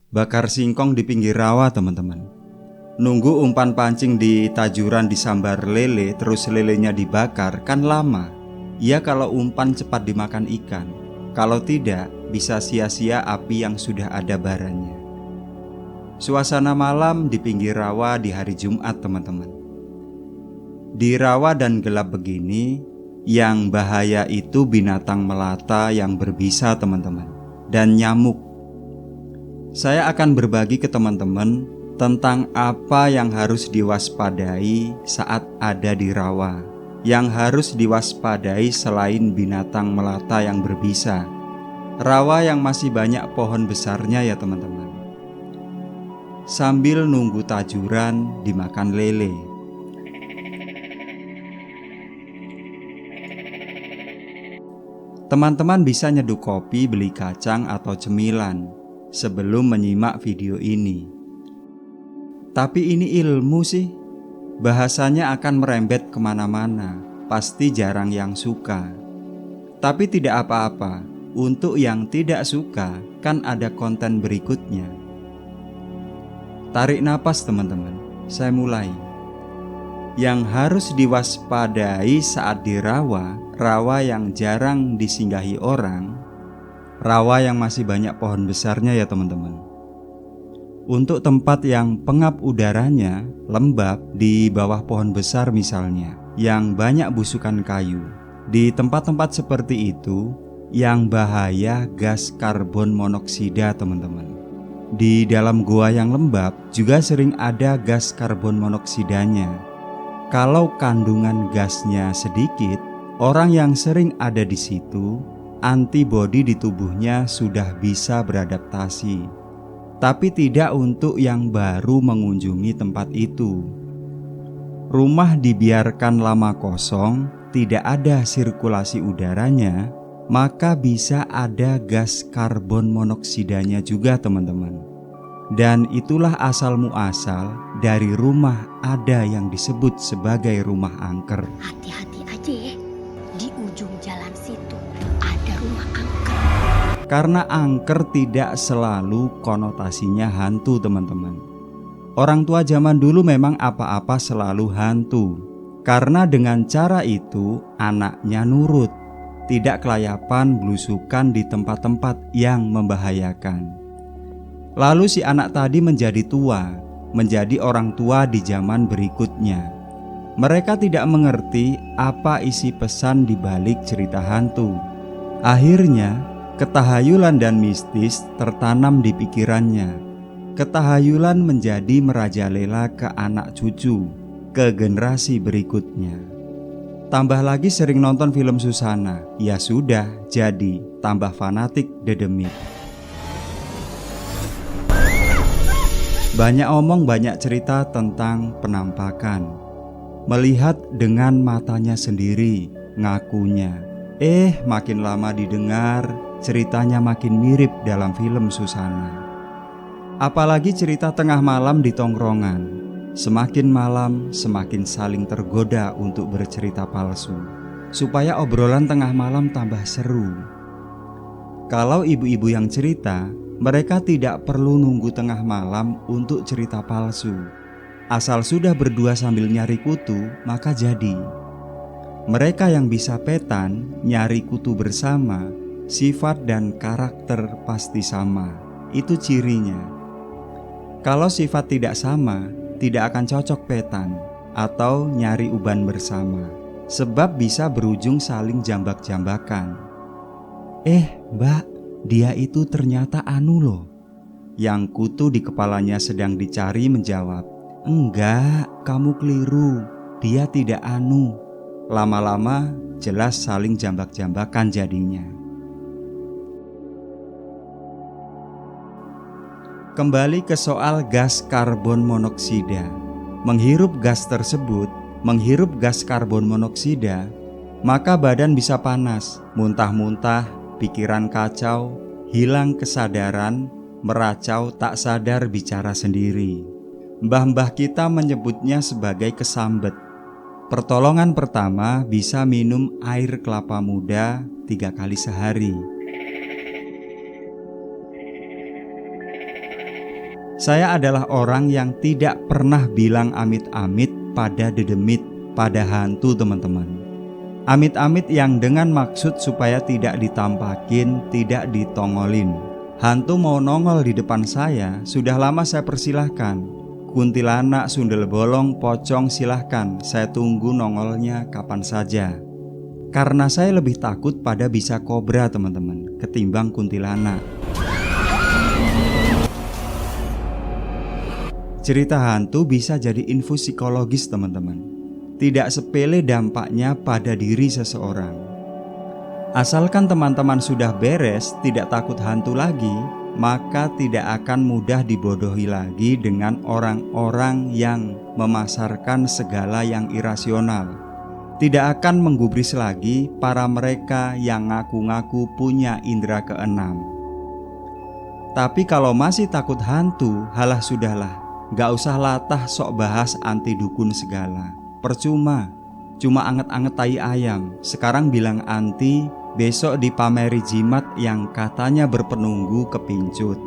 Bakar singkong di pinggir rawa, teman-teman. Nunggu umpan pancing di tajuran disambar lele, terus lelenya dibakar, kan lama. Ya kalau umpan cepat dimakan ikan, kalau tidak bisa sia-sia api yang sudah ada barannya. Suasana malam di pinggir rawa di hari Jumat, teman-teman. Di rawa dan gelap begini, yang bahaya itu binatang melata yang berbisa, teman-teman, dan nyamuk. Saya akan berbagi ke teman-teman tentang apa yang harus diwaspadai saat ada di rawa. Yang harus diwaspadai selain binatang melata yang berbisa. Rawa yang masih banyak pohon besarnya ya teman-teman. Sambil nunggu tajuran dimakan lele. Teman-teman bisa nyeduh kopi, beli kacang atau cemilan sebelum menyimak video ini. Tapi ini ilmu sih. Bahasanya akan merembet kemana-mana. Pasti jarang yang suka. Tapi tidak apa-apa. Untuk yang tidak suka, kan ada konten berikutnya. Tarik napas teman-teman. Saya mulai. Yang harus diwaspadai saat di rawa, rawa yang jarang disinggahi orang, rawa yang masih banyak pohon besarnya ya teman-teman. Untuk tempat yang pengap udaranya lembab di bawah pohon besar misalnya, yang banyak busukan kayu. Di tempat-tempat seperti itu, yang bahaya gas karbon monoksida teman-teman. Di dalam gua yang lembab juga sering ada gas karbon monoksidanya. Kalau kandungan gasnya sedikit, orang yang sering ada di situ, antibodi di tubuhnya sudah bisa beradaptasi. Tapi tidak untuk yang baru mengunjungi tempat itu. Rumah dibiarkan lama kosong, tidak ada sirkulasi udaranya, maka bisa ada gas karbon monoksidanya juga teman-teman. Dan itulah asal muasal dari rumah ada yang disebut sebagai rumah angker. Hati-hati aja ya, di ujung jalan situ ada rumah angker. Karena angker tidak selalu konotasinya hantu teman-teman. Orang tua zaman dulu memang apa-apa selalu hantu. Karena dengan cara itu anaknya nurut, tidak kelayapan belusukan di tempat-tempat yang membahayakan. Lalu si anak tadi menjadi tua, menjadi orang tua di zaman berikutnya. Mereka tidak mengerti apa isi pesan di balik cerita hantu. Akhirnya, ketahayulan dan mistis tertanam di pikirannya. Ketahayulan menjadi merajalela ke anak cucu, ke generasi berikutnya. Tambah lagi sering nonton film Susana, ya sudah jadi tambah fanatik dedemit. Banyak omong banyak cerita tentang penampakan. Melihat dengan matanya sendiri, ngakunya. Makin lama didengar, ceritanya makin mirip dalam film Susana. Apalagi cerita tengah malam di tongkrongan. Semakin malam, semakin saling tergoda untuk bercerita palsu, supaya obrolan tengah malam tambah seru. Kalau ibu-ibu yang cerita, mereka tidak perlu nunggu tengah malam untuk cerita palsu. Asal sudah berdua sambil nyari kutu, maka jadi. Mereka yang bisa petan, nyari kutu bersama, sifat dan karakter pasti sama. Itu cirinya. Kalau sifat tidak sama, tidak akan cocok petan atau nyari uban bersama, sebab bisa berujung saling jambak-jambakan. Mbak, dia itu ternyata anu loh. Yang kutu di kepalanya sedang dicari menjawab, enggak, kamu keliru, dia tidak anu. Lama-lama jelas saling jambak-jambakan jadinya. Kembali ke soal gas karbon monoksida. Menghirup gas tersebut, menghirup gas karbon monoksida, maka badan bisa panas, muntah-muntah, pikiran kacau, hilang kesadaran, meracau tak sadar bicara sendiri. Mbah-mbah kita menyebutnya sebagai kesambet. Pertolongan pertama bisa minum air kelapa muda 3 kali sehari. Saya adalah orang yang tidak pernah bilang amit-amit pada dedemit, pada hantu teman-teman. Amit-amit yang dengan maksud supaya tidak ditampakin, tidak ditongolin. Hantu mau nongol di depan saya, sudah lama saya persilahkan. Kuntilanak, sundel bolong, pocong silahkan, saya tunggu nongolnya kapan saja. Karena saya lebih takut pada bisa kobra teman-teman, ketimbang kuntilanak. Cerita hantu bisa jadi infus psikologis teman-teman. Tidak sepele dampaknya pada diri seseorang. Asalkan teman-teman sudah beres, tidak takut hantu lagi, maka tidak akan mudah dibodohi lagi dengan orang-orang yang memasarkan segala yang irasional. Tidak akan menggubris lagi para mereka yang ngaku-ngaku punya indera keenam. Tapi kalau masih takut hantu, halah sudahlah, gak usah latah sok bahas anti dukun segala. Percuma, cuma anget-anget tai ayam. Sekarang bilang anti, besok dipameri jimat yang katanya berpenunggu kepincut.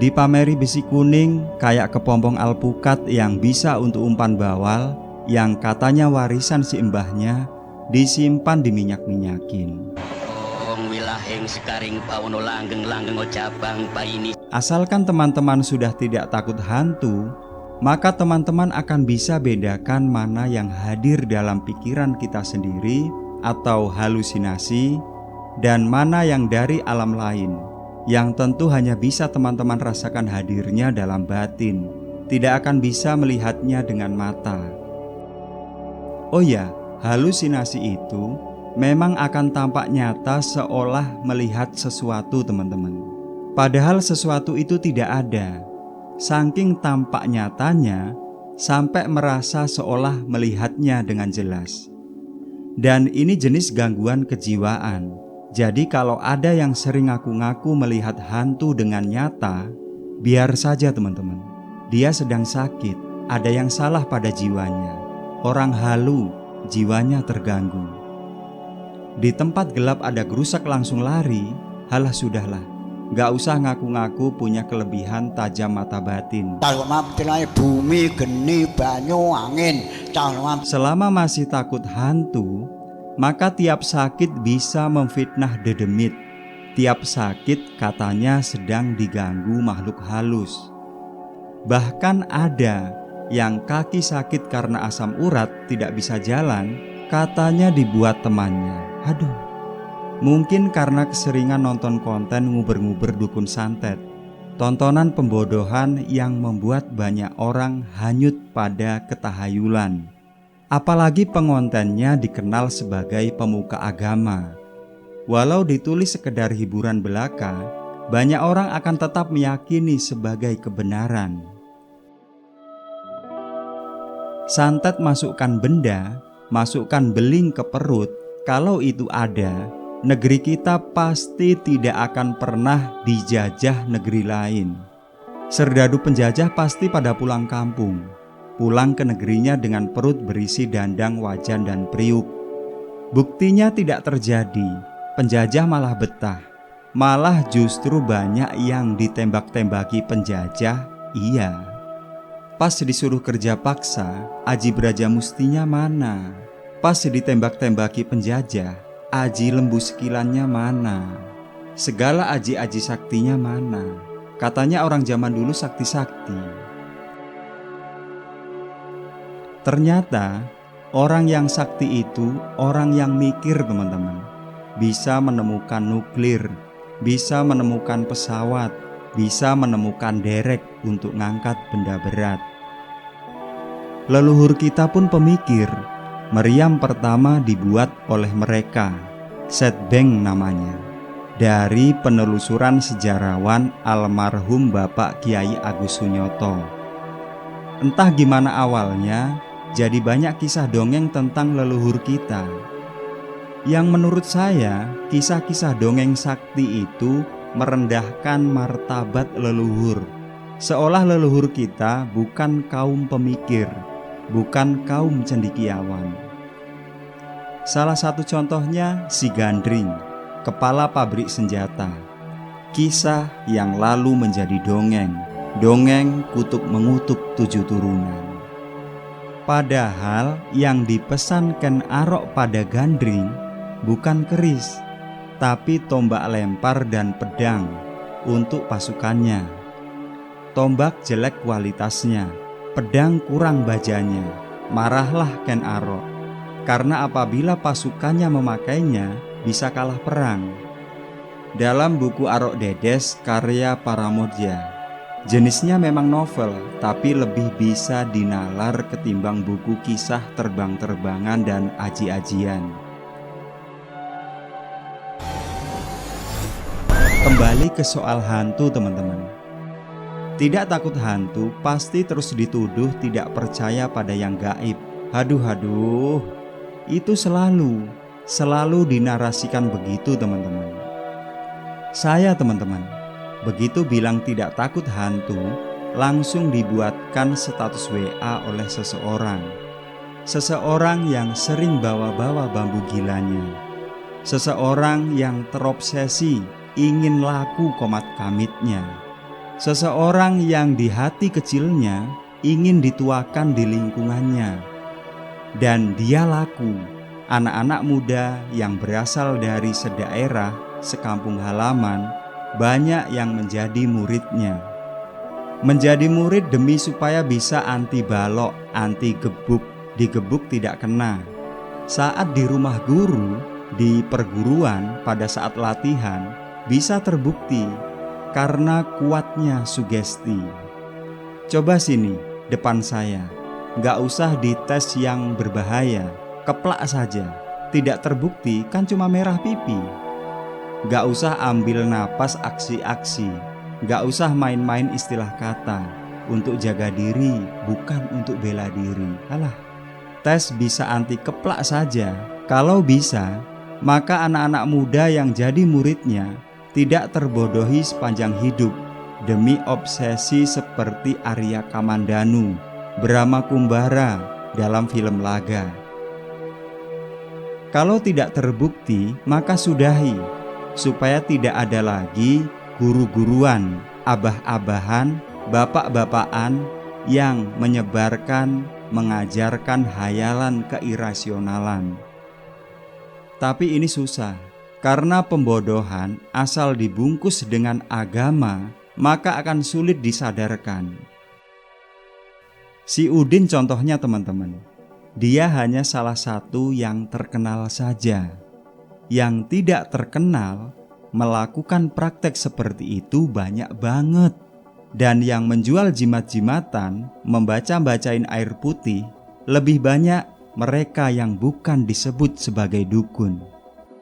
Dipameri besi kuning kayak kepompong alpukat yang bisa untuk umpan bawal, yang katanya warisan si mbahnya, disimpan diminyak-minyakin. Asalkan teman-teman sudah tidak takut hantu, maka teman-teman akan bisa bedakan mana yang hadir dalam pikiran kita sendiri atau halusinasi, dan mana yang dari alam lain, yang tentu hanya bisa teman-teman rasakan hadirnya dalam batin, tidak akan bisa melihatnya dengan mata. Oh ya, halusinasi itu memang akan tampak nyata seolah melihat sesuatu teman-teman. Padahal sesuatu itu tidak ada. Saking tampak nyatanya, sampai merasa seolah melihatnya dengan jelas. Dan ini jenis gangguan kejiwaan. Jadi kalau ada yang sering ngaku-ngaku melihat hantu dengan nyata, biar saja teman-teman. Dia sedang sakit, ada yang salah pada jiwanya. Orang halu, jiwanya terganggu. Di tempat gelap ada gerusak langsung lari, halah sudahlah. Gak usah ngaku-ngaku punya kelebihan tajam mata batin. Bumi, geni, banyu, angin. Selama masih takut hantu, maka tiap sakit bisa memfitnah dedemit. Tiap sakit katanya sedang diganggu makhluk halus. Bahkan ada yang kaki sakit karena asam urat tidak bisa jalan, katanya dibuat temannya. Aduh. Mungkin karena keseringan nonton konten nguber-nguber dukun santet, tontonan pembodohan yang membuat banyak orang hanyut pada ketahayulan. Apalagi pengontennya dikenal sebagai pemuka agama. Walau ditulis sekedar hiburan belaka, banyak orang akan tetap meyakini sebagai kebenaran. Santet masukkan benda, masukkan beling ke perut, kalau itu ada, negeri kita pasti tidak akan pernah dijajah negeri lain. Serdadu penjajah pasti pada pulang kampung, pulang ke negerinya dengan perut berisi dandang, wajan, dan periuk. Buktinya tidak terjadi, penjajah malah betah. Malah justru banyak yang ditembak-tembaki penjajah, iya. Pas disuruh kerja paksa, aji brajamustinya mana? Pas ditembak-tembaki penjajah, aji lembu sekilannya mana? Segala aji-aji saktinya mana? Katanya orang zaman dulu sakti-sakti. Ternyata orang yang sakti itu orang yang mikir teman-teman. Bisa menemukan nuklir, bisa menemukan pesawat, bisa menemukan derek untuk ngangkat benda berat. Leluhur kita pun pemikir. Meriam pertama dibuat oleh mereka, Setbeng namanya, dari penelusuran sejarawan almarhum Bapak Kiai Agus Sunyoto. Entah gimana awalnya, jadi banyak kisah dongeng tentang leluhur kita. Yang menurut saya, kisah-kisah dongeng sakti itu merendahkan martabat leluhur. Seolah leluhur kita bukan kaum pemikir, bukan kaum cendekiawan. Salah satu contohnya si Gandring, kepala pabrik senjata. Kisah yang lalu menjadi dongeng, Dongeng Kutuk Mengutuk 7 Turunan. Padahal yang dipesan Ken Arok pada Gandring bukan keris, tapi tombak lempar dan pedang untuk pasukannya. Tombak jelek kualitasnya, pedang kurang bajanya. Marahlah Ken Arok, karena apabila pasukannya memakainya bisa kalah perang. Dalam buku Arok Dedes karya Paramodya, jenisnya memang novel, tapi lebih bisa dinalar ketimbang buku kisah terbang-terbangan dan aji-ajian. Kembali ke soal hantu, teman-teman. Tidak takut hantu pasti terus dituduh tidak percaya pada yang gaib. Haduh, itu selalu dinarasikan begitu, teman-teman. Saya, teman-teman, begitu bilang tidak takut hantu, langsung dibuatkan status WA oleh seseorang. Seseorang yang sering bawa-bawa bambu gilanya. Seseorang yang terobsesi ingin laku komat kamitnya. Seseorang yang di hati kecilnya ingin dituakan di lingkungannya. Dan dia laku. Anak-anak muda yang berasal dari sedaerah, sekampung halaman, banyak yang menjadi muridnya. Menjadi murid demi supaya bisa anti balok, anti gebuk. Digebuk tidak kena. Saat di rumah guru, di perguruan, pada saat latihan, bisa terbukti karena kuatnya sugesti. Coba sini, depan saya. Gak usah dites yang berbahaya, keplak saja. Tidak terbukti kan cuma merah pipi. Gak usah ambil napas aksi-aksi. Gak usah main-main istilah kata. Untuk jaga diri, bukan untuk bela diri. Alah, tes bisa anti keplak saja. Kalau bisa, maka anak-anak muda yang jadi muridnya tidak terbodohi sepanjang hidup demi obsesi seperti Arya Kamandanu, Brahma Kumbara dalam film Laga. Kalau tidak terbukti, maka sudahi, supaya tidak ada lagi guru-guruan, abah-abahan, bapak-bapakan yang menyebarkan, mengajarkan hayalan keirasionalan. Tapi ini susah. Karena pembodohan asal dibungkus dengan agama, maka akan sulit disadarkan. Si Udin contohnya, teman-teman. Dia hanya salah satu yang terkenal saja. Yang tidak terkenal melakukan praktek seperti itu banyak banget. Dan yang menjual jimat-jimatan, membaca-bacain air putih, lebih banyak mereka yang bukan disebut sebagai dukun.